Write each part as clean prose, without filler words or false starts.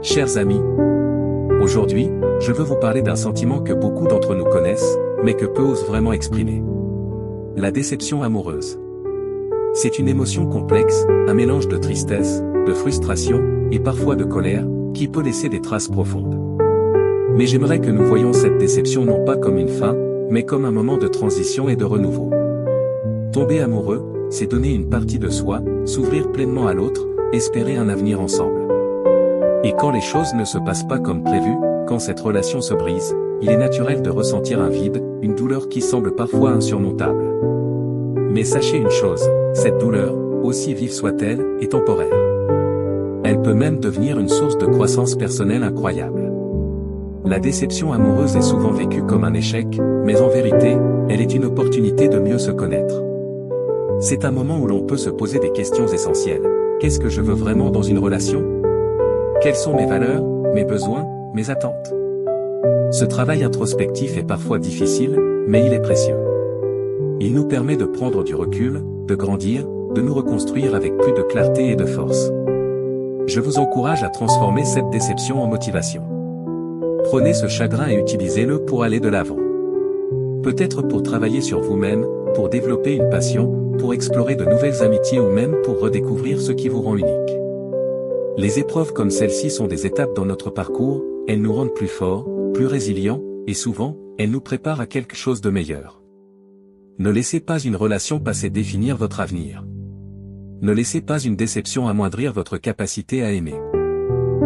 Chers amis, aujourd'hui, je veux vous parler d'un sentiment que beaucoup d'entre nous connaissent, mais que peu osent vraiment exprimer. La déception amoureuse. C'est une émotion complexe, un mélange de tristesse, de frustration, et parfois de colère, qui peut laisser des traces profondes. Mais j'aimerais que nous voyions cette déception non pas comme une fin, mais comme un moment de transition et de renouveau. Tomber amoureux, c'est donner une partie de soi, s'ouvrir pleinement à l'autre, espérer un avenir ensemble. Et quand les choses ne se passent pas comme prévu, quand cette relation se brise, il est naturel de ressentir un vide, une douleur qui semble parfois insurmontable. Mais sachez une chose, cette douleur, aussi vive soit-elle, est temporaire. Elle peut même devenir une source de croissance personnelle incroyable. La déception amoureuse est souvent vécue comme un échec, mais en vérité, elle est une opportunité de mieux se connaître. C'est un moment où l'on peut se poser des questions essentielles. Qu'est-ce que je veux vraiment dans une relation ? Quelles sont mes valeurs, mes besoins, mes attentes ? Ce travail introspectif est parfois difficile, mais il est précieux. Il nous permet de prendre du recul, de grandir, de nous reconstruire avec plus de clarté et de force. Je vous encourage à transformer cette déception en motivation. Prenez ce chagrin et utilisez-le pour aller de l'avant. Peut-être pour travailler sur vous-même, pour développer une passion, pour explorer de nouvelles amitiés ou même pour redécouvrir ce qui vous rend unique. Les épreuves comme celle-ci sont des étapes dans notre parcours, elles nous rendent plus forts, plus résilients, et souvent, elles nous préparent à quelque chose de meilleur. Ne laissez pas une relation passée définir votre avenir. Ne laissez pas une déception amoindrir votre capacité à aimer.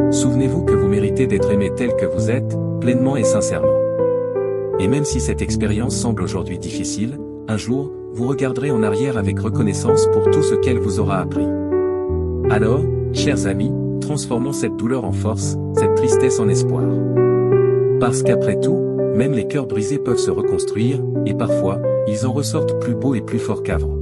Souvenez-vous que vous méritez d'être aimé tel que vous êtes, pleinement et sincèrement. Et même si cette expérience semble aujourd'hui difficile, un jour, vous regarderez en arrière avec reconnaissance pour tout ce qu'elle vous aura appris. Alors, chers amis, transformons cette douleur en force, cette tristesse en espoir. Parce qu'après tout, même les cœurs brisés peuvent se reconstruire, et parfois, ils en ressortent plus beaux et plus forts qu'avant.